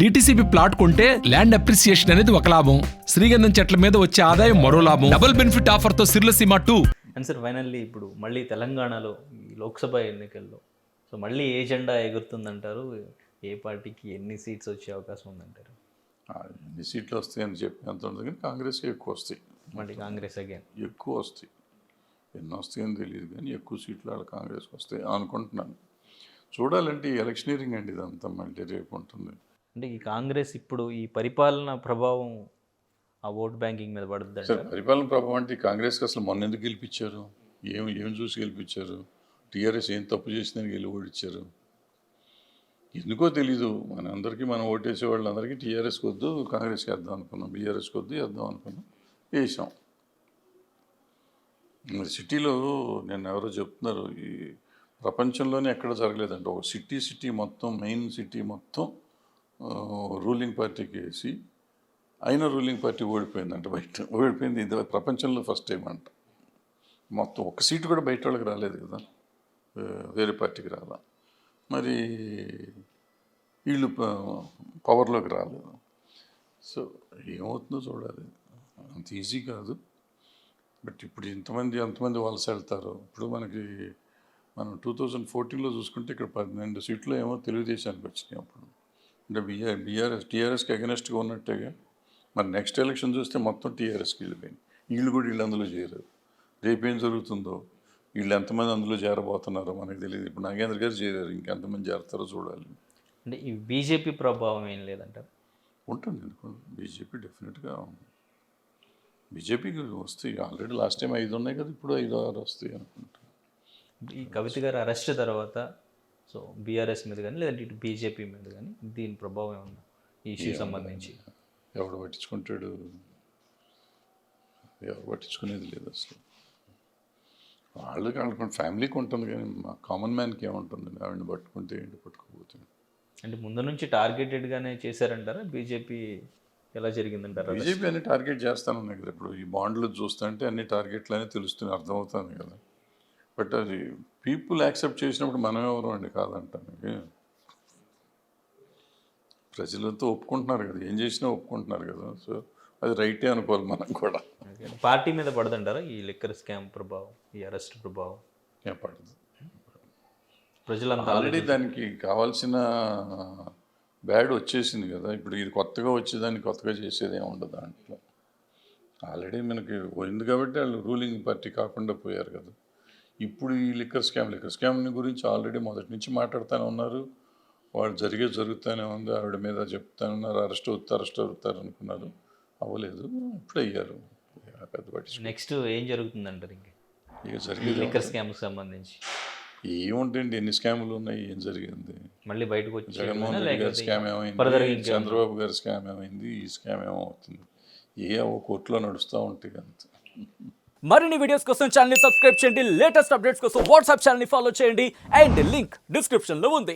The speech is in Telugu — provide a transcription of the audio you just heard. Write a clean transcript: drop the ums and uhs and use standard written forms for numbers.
డిటిసిపి ప్లాట్ కొంటే ల్యాండ్ అప్రిసియేషన్ అనేది ఒక లాభం, శ్రీగంధం చెట్ల మీద వచ్చే ఆదాయం మరో లాభం. డబుల్ బెనిఫిట్ ఆఫర్ తో సిర్లసీమ 2. అండ్ సార్ ఫైనల్లీ ఇప్పుడు మళ్ళీ తెలంగాణలో ఈ లోక్సభ ఎన్నికల్లో సో మళ్ళీ ఏ జెండా ఎగురుతుందంటారు? ఏ పార్టీకి ఎన్ని సీట్స్ వచ్చే అవకాశం ఉందంటారు? ఎన్ని సీట్లు వస్తాయని చెప్పేంత ఉంటుంది కానీ కాంగ్రెస్కి ఎక్కువ వస్తాయి. మళ్ళీ కాంగ్రెస్ అగైన్ ఎక్కువ వస్తాయి. ఎన్ని వస్తాయని తెలియదు కానీ ఎక్కువ సీట్లు వాళ్ళ కాంగ్రెస్కి వస్తాయి అనుకుంటున్నాను. చూడాలంటే ఈ ఎలక్షనీరింగ్ అండి ఇదంతా మళ్ళీ రేపు ఉంటుంది. అంటే ఈ కాంగ్రెస్ ఇప్పుడు ఈ పరిపాలన ప్రభావం ఆ ఓట్ బ్యాంకింగ్ మీద పడుతుంది సరే, పరిపాలన ప్రభావం అంటే కాంగ్రెస్కి అసలు మొన్న ఎందుకు గెలిపించారు? ఏం చూసి గెలిపించారు? టీఆర్ఎస్ ఏం తప్పు చేసిందని గెలి ఓడిచ్చారు? ఎందుకో తెలీదు. మన అందరికీ మనం ఓటేసే వాళ్ళందరికీ టీఆర్ఎస్కి వద్దు కాంగ్రెస్కి వేద్దాం అనుకున్నాం, బీఆర్ఎస్కి వద్దు వేద్దాం అనుకున్నాం, వేసాం. సిటీలో నేను ఎవరో చెప్తున్నారు ఈ ప్రపంచంలోనే ఎక్కడ జరగలేదంటే ఒక సిటీ మొత్తం మెయిన్ సిటీ మొత్తం రూలింగ్ పార్టీకి వేసి అయినా రూలింగ్ పార్టీ ఓడిపోయిందంట. బయట ఓడిపోయింది. ఇది ప్రపంచంలో ఫస్ట్ టైం అంట. మొత్తం ఒక సీటు కూడా బయట వాళ్ళకి రాలేదు కదా, వేరే పార్టీకి రాలా. మరి వీళ్ళు పవర్లోకి రాలేదు. సో ఏమవుతుందో చూడాలి. అంత ఈజీ కాదు. బట్ ఇప్పుడు ఎంతమంది వలస వెళ్తారు. ఇప్పుడు మనం 2014లో చూసుకుంటే ఇక్కడ 12 సీట్లు ఏమో తెలుగుదేశానికి వచ్చినాయి. అప్పుడు అంటే టీఆర్ఎస్కి అగెనెస్ట్గా ఉన్నట్టుగా. మరి నెక్స్ట్ ఎలక్షన్ చూస్తే మొత్తం టీఆర్ఎస్కి వెళ్ళిపోయింది. వీళ్ళు అందులో చేరారు. రేపేం జరుగుతుందో, వీళ్ళు ఎంతమంది అందులో చేరబోతున్నారో మనకు తెలియదు. ఇప్పుడు నాగేంద్ర గారు చేరారు, ఇంకెంతమంది చేరతారో చూడాలి. అంటే ఈ బీజేపీ ప్రభావం ఏం లేదంటారు? ఉంటుంది ఎందుకంటే బీజేపీ డెఫినెట్గా బీజేపీకి వస్తాయి. ఆల్రెడీ లాస్ట్ టైం 5 ఉన్నాయి కదా, ఇప్పుడు 5 6 వస్తాయి అనుకుంటా. ఈ కవిత గారు అరెస్ట్ తర్వాత సో బీఆర్ఎస్ మీద కానీ లేదంటే ఇటు బీజేపీ మీద కానీ దీని ప్రభావం ఏమన్నా ఈ ఇష్యూ సంబంధించి? ఎవడు పట్టించుకుంటాడు? ఎవరు పట్టించుకునేది లేదు అసలు. వాళ్ళకి ఫ్యామిలీకి ఉంటుంది కానీ మా కామన్ మ్యాన్కి ఏముంటుంది? ఆవిడని పట్టుకుంటే ఏంటి, పట్టుకోపోతుంది. అంటే ముందు నుంచి టార్గెటెడ్గానే చేశారంటారా? బీజేపీ ఎలా జరిగిందంటారా? బీజేపీ అన్ని టార్గెట్ చేస్తానున్నాయి కదా. ఇప్పుడు ఈ బాండ్లు చూస్తుంటే అన్ని టార్గెట్లు అని తెలుస్తుంది, అర్థమవుతుంది కదా. బట్ అది పీపుల్ యాక్సెప్ట్ చేసినప్పుడు మనం ఎవరు అండి కాదంటానికి? ప్రజలంతా ఒప్పుకుంటున్నారు కదా, ఏం చేసినా ఒప్పుకుంటున్నారు కదా. సో అది రైటే అనుకోవాలి మనం కూడా. పార్టీ మీద పడదంటారా ఈ లిక్కర్ స్కామ్ ప్రభావం, ఈ అరెస్ట్ ప్రభావం? ఏం పడదు. ప్రజలంతా ఆల్రెడీ దానికి కావాల్సిన బ్యాడ్ వచ్చేసింది కదా. ఇప్పుడు ఇది కొత్తగా వచ్చేదాన్ని కొత్తగా చేసేది ఏమి ఉండదు దాంట్లో. ఆల్రెడీ మనకి పోయింది కాబట్టి వాళ్ళు రూలింగ్ పార్టీ కాకుండా పోయారు కదా. ఇప్పుడు ఈ లిక్కర్ స్కామ్ని గురించి ఆల్రెడీ మొదటి నుంచి మాట్లాడుతూనే ఉన్నారు. వాళ్ళు జరుగుతూనే ఉంది. ఆవిడ మీద చెప్తానే ఉన్నారు, అరెస్ట్ అవుతారు అనుకున్నారు, అవ్వలేదు. ఇప్పుడు అయ్యారు. పెద్ద పట్టించుకో. నెక్స్ట్ ఏం జరుగుతుందంటారు ఇక జరిగేది లిక్కర్ స్కామ్కి సంబంధించి? ఏముంటాయండి, ఎన్ని స్కాములు ఉన్నాయి, ఏం జరిగింది? మళ్ళీ బయటకు వచ్చి జగన్మోహన్ రెడ్డి గారి స్కామ్ ఏమైంది, చంద్రబాబు గారి స్కామ్ ఏమైంది, ఈ స్కామ్ ఏమవుతుంది? ఓ కోర్టులో నడుస్తూ ఉంటాయి అంతే. మరిన్ని వీడియోస్ కోసం ఛానల్ ని సబ్స్క్రైబ్ చేయండి. లేటెస్ట్ అప్డేట్స్ కోసం వాట్సాప్ ఛానల్ ని ఫాలో చేయండి. అండ్ లింక్ డిస్క్రిప్షన్ లో ఉంది.